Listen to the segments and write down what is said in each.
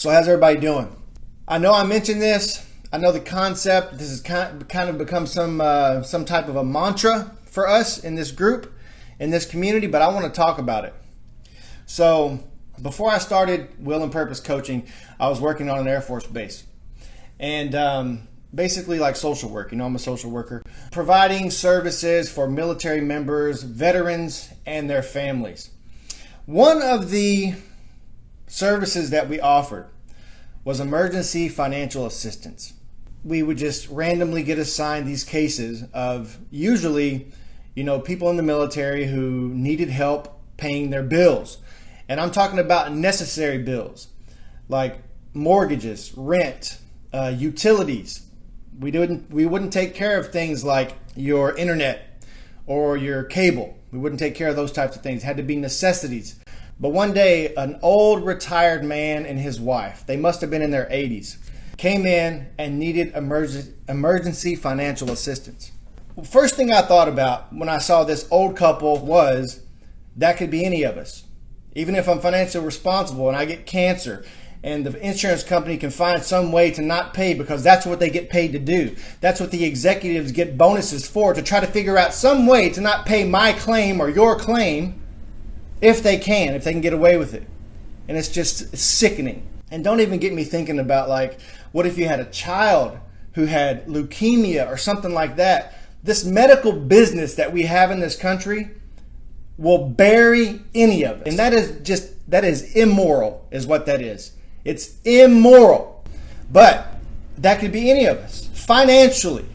So how's everybody doing? I know I mentioned this. I know the concept. This has kind of become some type of a mantra for us in this group, in this community, but I want to talk about it. So before I started Will and Purpose Coaching, I was working on an Air Force base. And basically like social work. I'm a social worker. Providing services for military members, veterans, and their families. One of the services that we offered was emergency financial assistance. We would just randomly get assigned these cases of usually, people in the military who needed help paying their bills. And I'm talking about necessary bills like mortgages, rent, utilities. We wouldn't take care of things like your internet or your cable. We wouldn't take care of those types of things. It had to be necessities. But one day, an old retired man and his wife, they must have been in their 80s, came in and needed emergency financial assistance. First thing I thought about when I saw this old couple was that could be any of us. Even if I'm financially responsible and I get cancer and the insurance company can find some way to not pay because that's what they get paid to do. That's what the executives get bonuses for, to try to figure out some way to not pay my claim or your claim. If they can get away with it. And it's just sickening. And don't even get me thinking about what if you had a child who had leukemia or something like that? This medical business that we have in this country will bury any of it. And that is immoral is what that is. It's immoral. But that could be any of us. Financially,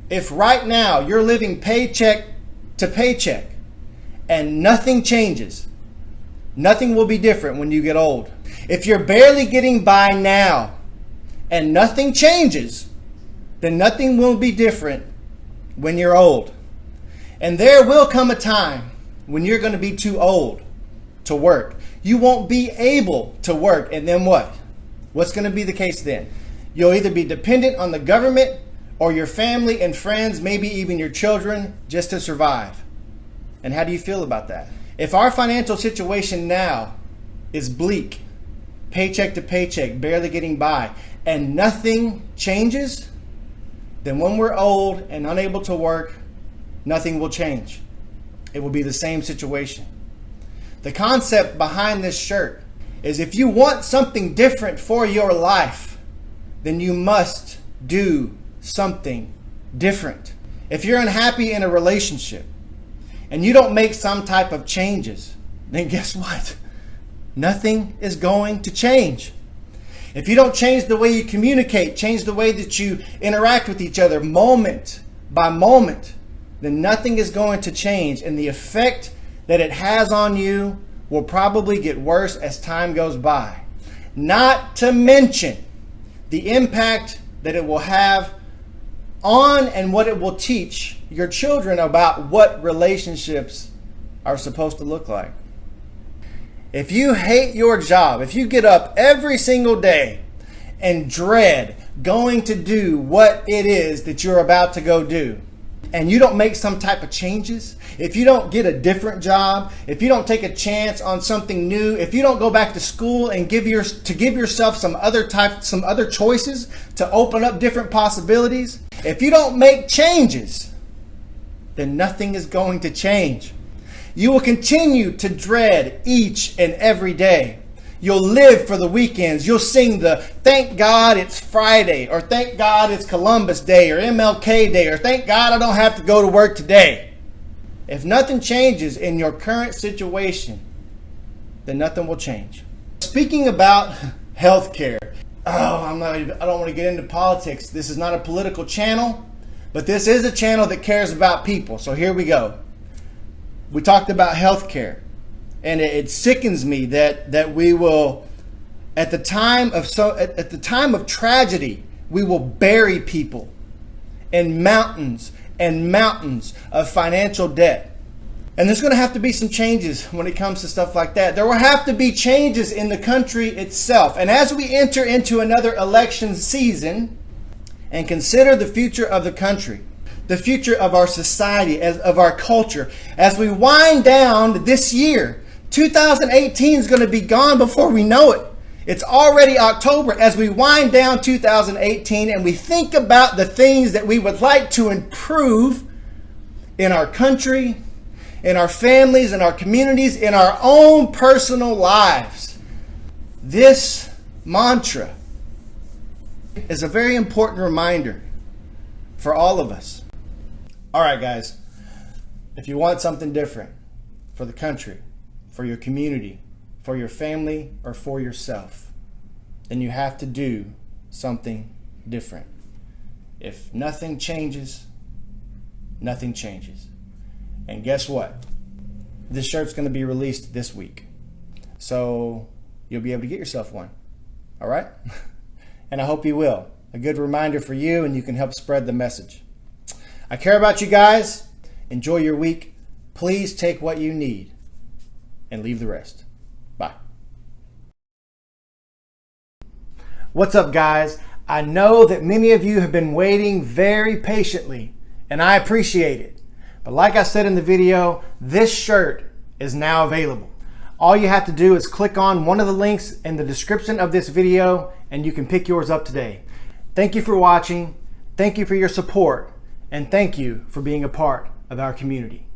if right now you're living paycheck to paycheck, and nothing changes, nothing will be different when you get old. If you're barely getting by now and nothing changes, then nothing will be different when you're old. And there will come a time when you're going to be too old to work. You won't be able to work. And then what? What's going to be the case then? You'll either be dependent on the government or your family and friends, maybe even your children, just to survive. And how do you feel about that? If our financial situation now is bleak, paycheck to paycheck, barely getting by, and nothing changes, then when we're old and unable to work, nothing will change. It will be the same situation. The concept behind this shirt is if you want something different for your life, then you must do something different. If you're unhappy in a relationship, and you don't make some type of changes, then guess what? Nothing is going to change. If you don't change the way you communicate, change the way that you interact with each other moment by moment, then nothing is going to change. And the effect that it has on you will probably get worse as time goes by. Not to mention the impact that it will have on and what it will teach your children about what relationships are supposed to look like. If you hate your job, if you get up every single day and dread going to do what it is that you're about to go do, and you don't make some type of changes, if you don't get a different job, if you don't take a chance on something new, if you don't go back to school and give yourself some other choices to open up different possibilities, if you don't make changes, then nothing is going to change. You will continue to dread each and every day. You'll live for the weekends. You'll sing the thank God it's Friday, or thank God it's Columbus Day, or MLK Day, or thank God I don't have to go to work today. If nothing changes in your current situation, then nothing will change. Speaking about healthcare, I don't want to get into politics. This is not a political channel, but this is a channel that cares about people. So here we go. We talked about healthcare, and it sickens me that we will, at the time of tragedy, we will bury people in mountains and mountains of financial debt. And there's going to have to be some changes when it comes to stuff like that. There will have to be changes in the country itself. And as we enter into another election season and consider the future of the country, the future of our society, of our culture, as we wind down this year, 2018 is going to be gone before we know it. It's already October as we wind down 2018 and we think about the things that we would like to improve in our country, in our families, in our communities, in our own personal lives. This mantra is a very important reminder for all of us. All right, guys, if you want something different for the country, for your community, for your family, or for yourself, then you have to do something different. If nothing changes, nothing changes. And guess what? This shirt's going to be released this week. So you'll be able to get yourself one. All right? And I hope you will. A good reminder for you, and you can help spread the message. I care about you guys. Enjoy your week. Please take what you need and leave the rest. Bye. What's up, guys? I know that many of you have been waiting very patiently, and I appreciate it. But like I said in the video, this shirt is now available. All you have to do is click on one of the links in the description of this video, and you can pick yours up today. Thank you for watching. Thank you for your support. And thank you for being a part of our community.